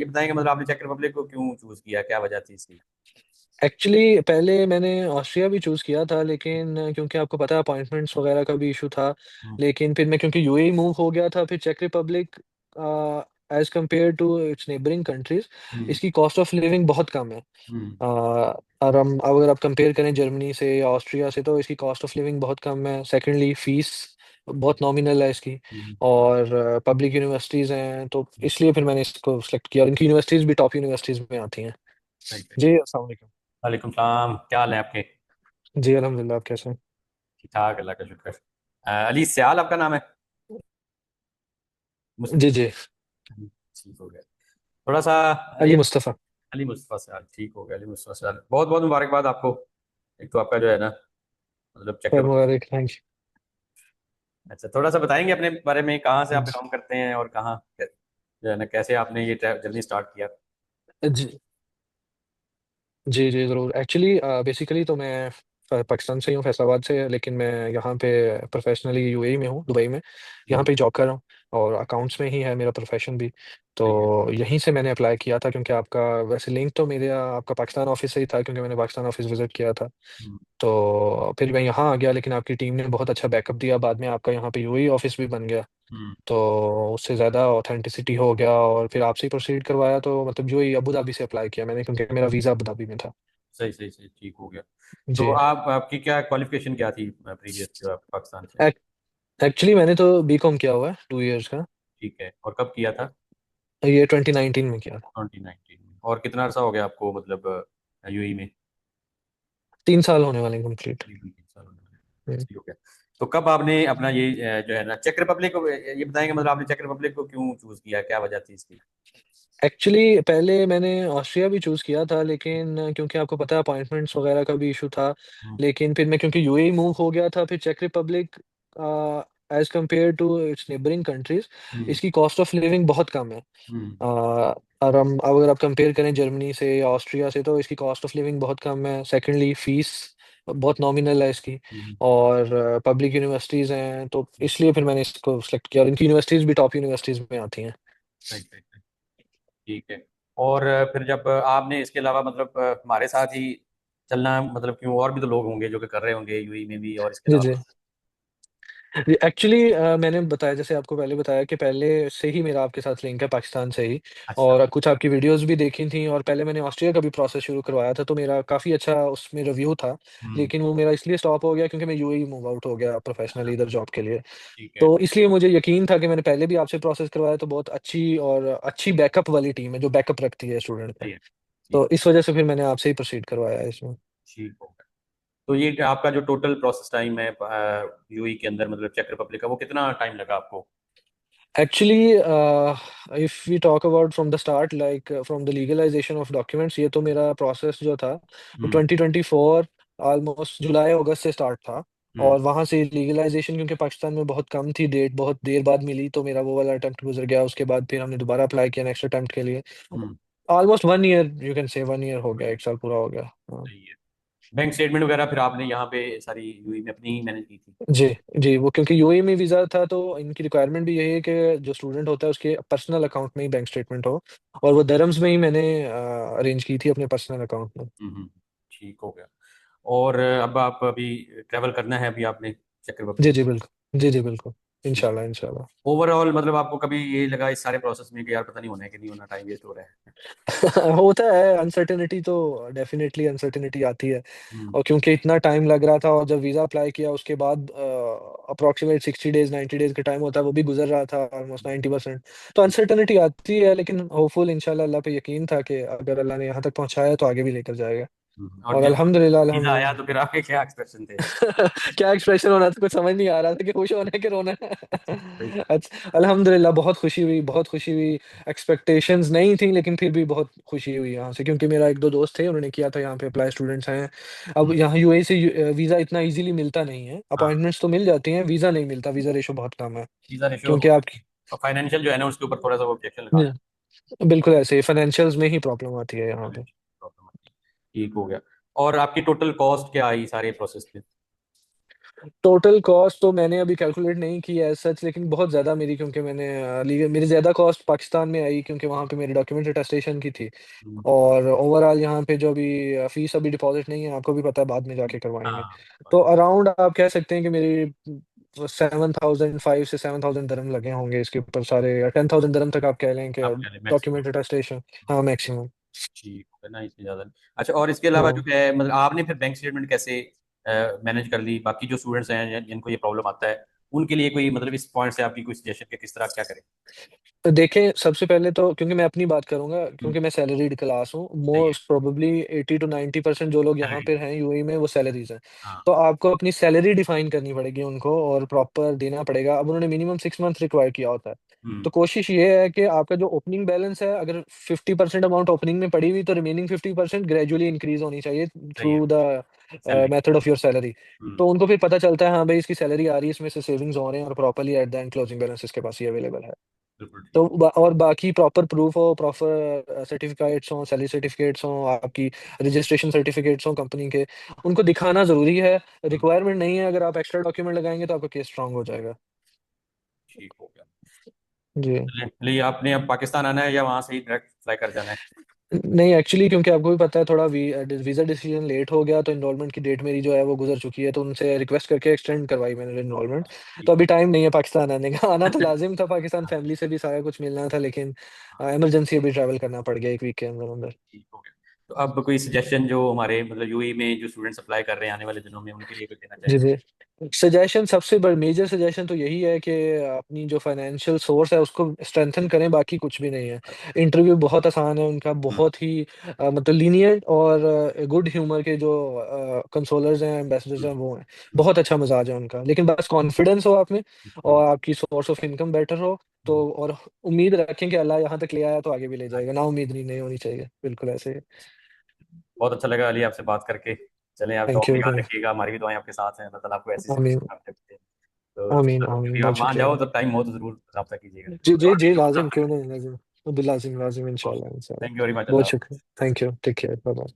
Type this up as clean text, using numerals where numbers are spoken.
ये बताएंगे मतलब आपने चेक रिपब्लिक को क्यों चूज किया, क्या वजह थी इसकी? एक्चुअली पहले मैंने ऑस्ट्रिया भी चूज़ किया था, लेकिन क्योंकि आपको पता है अपॉइंटमेंट्स वगैरह का भी इशू था। हम्म। लेकिन फिर मैं क्योंकि यूएई मूव हो गया था, फिर चेक Republic as compare to its neighbouring countries hmm. इसकी कॉस्ट ऑफ लिविंग बहुत कम है। हम्म। और हम अगर आप कंपेयर करें जर्मनी से या ऑस्ट्रिया से, तो इसकी कॉस्ट ऑफ लिविंग बहुत कम है। सेकेंडली फीस बहुत नॉमिनल है इसकी। हम्म। और पब्लिक यूनिवर्सिटीज़ हैं, तो इसलिए फिर मैंने इसको सेलेक्ट किया, और इनकी यूनिवर्सिटीज़ भी टॉप यूनिवर्सिटीज़ में आती हैं। सही सही। जी अस्सलाम वालेकुम। वालेकुम सलाम, क्या हाल है आपके? जी अल्हम्दुलिल्लाह, आप कैसे हैं? ठीक ठाक, अल्लाह का शुक्र। अली सियाल आपका नाम है? मुस जी जी। ठीक हो गया। थोड़ा सा अली ये मुस्तफ़ा। अली मुस्तफ़ा सियाल, ठीक हो गया। अली मुस्तफ़ा सियाल, बहुत बहुत मुबारकबाद आपको। एक तो आपका जो है ना, मतलब चक्र। खैर मुबारक, थैंक अच्छा, थोड़ा सा बताएंगे अपने बारे में, कहाँ से यू। आप बिलोंग करते हैं और कहाँ जो है ना, कैसे आपने ये जर्नी स्टार्ट किया? जी जी जी ज़रूर। एक्चुअली बेसिकली तो मैं पाकिस्तान से ही हूँ, फैसलाबाद से, लेकिन मैं यहाँ पे प्रोफेशनली यूएई में हूँ, दुबई में। यहाँ हम्म। पे जॉब कर रहा हूँ, और अकाउंट्स में ही है मेरा प्रोफेशन भी। तो सही है। यहीं से मैंने अप्लाई किया था, क्योंकि आपका वैसे लिंक तो मेरे आपका पाकिस्तान ऑफिस से ही था, क्योंकि मैंने पाकिस्तान ऑफिस विजिट किया था। हम्म। तो फिर मैं यहाँ आ गया, लेकिन आपकी टीम ने बहुत अच्छा बैकअप दिया, बाद में आपका यहाँ पे यूएई ऑफिस भी बन गया। हम्म। तो उससे ज़्यादा ऑथेंटिसिटी हो गया, और फिर आपसे ही प्रोसीड करवाया, तो मतलब यूएई अबू धाबी से अप्लाई किया मैंने, क्योंकि मेरा वीज़ा अबू धाबी में था। सही सही सही, ठीक हो गया। तो जी। आप आपकी क्या क्वालिफिकेशन क्या थी प्रीवियस, जो आप पाकिस्तान से? एक्चुअली मैंने तो बीकॉम किया हुआ है 2 इयर्स का। ठीक है, और कब किया था? ये 2019 में किया था। 2019 में। और कितना अर्सा हो गया आपको, मतलब यूएई में? 3 साल होने वाले कंप्लीट। जी, 3 साल होने वाले। सही हो गया। तो कब आपने अपना ये जो है ना चेक रिपब्लिक को, ये बताएंगे मतलब आपने चेक रिपब्लिक को क्यों चूज किया, क्या वजह थी इसकी? एक्चुअली पहले मैंने ऑस्ट्रिया भी चूज़ किया था, लेकिन क्योंकि आपको पता है अपॉइंटमेंट्स वगैरह का भी इशू था। हम्म। लेकिन फिर मैं क्योंकि यूएई मूव हो गया था, फिर चेक Republic as compare to its neighbouring countries hmm. इसकी कॉस्ट ऑफ लिविंग बहुत कम है। हम्म। और हम अगर आप कंपेयर करें जर्मनी से या ऑस्ट्रिया से, तो इसकी कॉस्ट ऑफ लिविंग बहुत कम है। सेकेंडली फीस बहुत नॉमिनल है इसकी। हम्म। और पब्लिक यूनिवर्सिटीज़ हैं, तो इसलिए फिर मैंने इसको सेलेक्ट किया, और इनकी यूनिवर्सिटीज़ भी टॉप यूनिवर्सिटीज़ में आती हैं। सही सही सही, ठीक है। और फिर जब आपने इसके अलावा मतलब हमारे साथ ही चलना, मतलब क्यों, और भी तो लोग होंगे जो कि कर रहे होंगे यूएई में भी और इसके जी अलावा? जी। एक्चुअली मैंने बताया, जैसे आपको पहले बताया, कि पहले से ही मेरा आपके साथ लिंक है पाकिस्तान से ही। अच्छा। और कुछ आपकी वीडियोस भी देखी थी, और पहले मैंने ऑस्ट्रिया का भी प्रोसेस शुरू करवाया था, तो मेरा काफ़ी अच्छा उसमें रिव्यू था। हम्म। लेकिन वो मेरा इसलिए स्टॉप हो गया क्योंकि मैं यूएई मूव आउट हो गया प्रोफेशनली इधर जॉब के लिए। ठीक है। तो इसलिए मुझे यकीन था कि मैंने पहले भी आपसे प्रोसेस करवाया, तो बहुत अच्छी और अच्छी बैकअप वाली टीम है जो बैकअप रखती है स्टूडेंट का। सही है। ठीक। तो इस वजह से फिर मैंने आपसे ही प्रोसीड करवाया है इसमें। ठीक हो गया। तो ये आपका जो टोटल प्रोसेस टाइम है यूएई के अंदर, मतलब चेक रिपब्लिक का, वो कितना टाइम लगा आपको? Actually if we talk about from the start, like from the legalisation of documents, ये तो मेरा प्रोसेस जो था वो हम्म। 2024 ऑलमोस्ट जुलाई अगस्त से स्टार्ट था। हम्म। और वहाँ से लीगलाइजेशन, क्योंकि पाकिस्तान में बहुत कम थी डेट, बहुत देर बाद मिली, तो मेरा वो वाला अटेम्प्ट गुजर गया। उसके बाद फिर हमने दोबारा अप्लाई किया नेक्स्ट अटेम्प्ट के लिए। Hmm. Almost 1 year, you can say 1 year हो गया, 1 साल पूरा हो गया, हाँ। सही है। बैंक स्टेटमेंट वगैरह फिर आपने यहाँ पे सारी यूएई में अपनी ही मैनेज की थी? जी जी। वो क्योंकि यूएई में वीज़ा था, तो इनकी रिक्वायरमेंट भी यही है कि जो स्टूडेंट होता है उसके पर्सनल अकाउंट में ही बैंक स्टेटमेंट हो। और वो दरम्स में ही मैंने अरेंज की थी अपने पर्सनल अकाउंट में। ठीक हो गया। और अब आप अभी ट्रैवल करना है अभी आपने चेक जी रिपब्लिक? जी बिल्कुल, जी जी बिल्कुल। ठीक। इंशाल्लाह इंशाल्लाह। ओवरऑल मतलब आपको कभी ये लगा इस सारे प्रोसेस में कि यार पता नहीं होना है कि नहीं होना, टाइम वेस्ट हो रहा है? होता है अनसर्टेनिटी, तो डेफिनेटली अनसर्टेनिटी आती है। हम्म। और क्योंकि इतना टाइम लग रहा था, और जब वीज़ा अप्लाई किया उसके बाद अप्रोक्सीमेट 60 डेज 90 डेज का टाइम होता है, वो भी गुजर रहा था ऑलमोस्ट 90%। तो अनसर्टेनिटी आती है, लेकिन होपफुल इंशाल्लाह, अल्लाह पे यकीन था कि अगर अल्लाह ने यहाँ तक पहुँचाया तो आगे भी लेकर जाएगा। और और जब अल्हम्दुलिल्लाह वीजा आया अल्हम्दुलिल्लाह। तो फिर आपके क्या एक्सप्रेशन थे? क्या एक्सप्रेशन होना था, कुछ समझ नहीं आ रहा था कि खुश होना है कि रोना है। सही। अच्छा, अल्हम्दुलिल्लाह बहुत खुशी हुई, बहुत खुशी हुई। एक्सपेक्टेशंस नहीं थी, लेकिन फिर भी बहुत खुशी हुई यहाँ से, क्योंकि मेरा एक दो दोस्त थे, उन्होंने किया था यहाँ पे अप्लाई, स्टूडेंट्स हैं। अब हम्म। यहाँ यूएई से वीज़ा इतना इजीली मिलता नहीं है, हाँ, अपॉइंटमेंट्स तो मिल जाती हैं, वीज़ा नहीं मिलता, वीज़ा रेशो बहुत कम है। वीजा रेशियो क्योंकि आपकी और फाइनेंशियल जो है ना, उसके ऊपर थोड़ा सा वो ऑब्जेक्शन लगा। बिल्कुल ऐसे ही फाइनेंशियल्स में ही प्रॉब्लम आती है यहाँ पे। प्रॉब्लम आती है। ठीक हो गया। और आपकी टोटल कॉस्ट क्या आई सारे प्रोसेस में? टोटल कॉस्ट तो मैंने अभी कैलकुलेट नहीं की है सच, लेकिन बहुत ज़्यादा मेरी, क्योंकि मैंने मेरी ज़्यादा कॉस्ट पाकिस्तान में आई क्योंकि वहाँ पे मेरी डॉक्यूमेंट अटेस्टेशन की थी। हम्म, और ओवरऑल यहाँ पे जो अभी फीस अभी डिपॉजिट नहीं है, आपको भी पता है, बाद में जाके करवाएंगे। हाँ, तो अराउंड आप कह सकते हैं कि मेरी 7,500 से 7,000 दरम लगे होंगे इसके ऊपर सारे, 10,000 दरम तक आप कह लें कि आप कह लें मैक्सिमम। Document attestation. हाँ मैक्सिमम। ठीक है ना, इससे ज़्यादा नहीं। अच्छा, और इसके अलावा जो हाँ है मतलब आपने फिर बैंक स्टेटमेंट कैसे मैनेज कर ली? बाकी जो स्टूडेंट्स हैं जिनको ये प्रॉब्लम आता है, उनके लिए कोई मतलब इस पॉइंट से आपकी कोई सजेशन कि किस तरह क्या करें? तो देखें, सबसे पहले तो क्योंकि मैं अपनी बात करूंगा, हम्म, क्योंकि मैं सैलरीड क्लास हूँ, सही है। मोस्ट प्रोबेबली 80 to 90% जो लोग यहाँ सैलरी। पे हैं यूएई में वो सैलरीज हैं। हाँ। तो आपको अपनी सैलरी डिफाइन करनी पड़ेगी उनको और प्रॉपर देना पड़ेगा। अब उन्होंने मिनिमम 6 मंथ रिक्वायर किया होता है। हम्म। तो कोशिश ये है कि आपका जो ओपनिंग बैलेंस है, अगर 50% अमाउंट ओपनिंग में पड़ी हुई, तो रिमेनिंग 50% ग्रेजुअली इंक्रीज होनी चाहिए सही है। Through the salary. Method of your salary. Hmm. तो उनको फिर पता चलता है हाँ भाई इसकी सैलरी आ रही है, इसमें से सेविंग्स हो रहे हैं और properly at the end closing balance इसके पास ही अवेलेबल है। बिल्कुल तो ठीक। और बाकी प्रॉपर प्रूफ हो, प्रॉपर सर्टिफिकेट्स हो, सैलरी सर्टिफिकेट्स हो, आपकी रजिस्ट्रेशन सर्टिफिकेट्स हो कंपनी के, उनको दिखाना जरूरी है। हम्म, रिक्वायरमेंट नहीं है, अगर आप एक्स्ट्रा डॉक्यूमेंट लगाएंगे तो आपका केस स्ट्रांग हो जाएगा। ठीक हो गया। जी। चलिए चलिए, आपने अब पाकिस्तान आना है या वहाँ से ही डायरेक्ट फ्लाई कर जाना है? नहीं एक्चुअली, क्योंकि आपको भी पता है थोड़ा वीज़ा डिसीजन लेट हो गया, तो इनरोलमेंट की डेट मेरी जो है वो गुजर चुकी है, तो उनसे रिक्वेस्ट करके एक्सटेंड करवाई मैंने इनरोलमेंट। तो ठीक अभी टाइम नहीं है पाकिस्तान आने का। आना तो है। लाजिम था, पाकिस्तान हाँ, फैमिली से भी सारा कुछ मिलना था, लेकिन हाँ, इमरजेंसी अभी ट्रैवल करना पड़ गया एक वीक के अंदर अंदर। ठीक हो गया। तो अब कोई सजेशन जो हमारे मतलब यूएई में जो स्टूडेंट्स अप्लाई कर रहे हैं आने वाले दिनों में, उनके लिए कोई देना जी चाहें? जी। सजेशन, सबसे बड़ा मेजर सजेशन तो यही है कि अपनी जो फाइनेंशियल सोर्स है उसको स्ट्रेंथन करें, बाकी कुछ भी नहीं है। इंटरव्यू बहुत आसान है उनका, हम्म, बहुत ही मतलब लीनियंट और गुड ह्यूमर के जो कंसोलर्स हैं, एम्बेसडर्स हम्म, हैं, वो हैं। हम्म, बहुत अच्छा मिजाज है उनका, लेकिन बस कॉन्फिडेंस हो आप में हम्म, और आपकी सोर्स ऑफ इनकम बेटर हो हम्म। तो। और उम्मीद रखें कि अल्लाह यहाँ तक ले आया तो आगे भी ले जाएगा, ना उम्मीद नहीं होनी चाहिए, बिल्कुल ऐसे ही। बहुत अच्छा लगा अली आपसे बात करके। चलें, आप थैंक दुआ में यू। याद रखिएगा, हमारी भी दुआएं आपके साथ हैं, अल्लाह ताला आपको ऐसी आमीन। सिचुएशन में रखते हैं। तो आमीन कभी आमीन, आप बहुत वहाँ शुक्रिया। जाओ तो टाइम हो तो जरूर रब्ता कीजिएगा। जी जी जी, लाजिम, थैंक क्यों नहीं, लाजिम। लाजिम लाजिम, इंशाल्लाह इंशाल्लाह। यू वेरी मच, बहुत अल्लाह। शुक्रिया, thank you, take care, bye bye.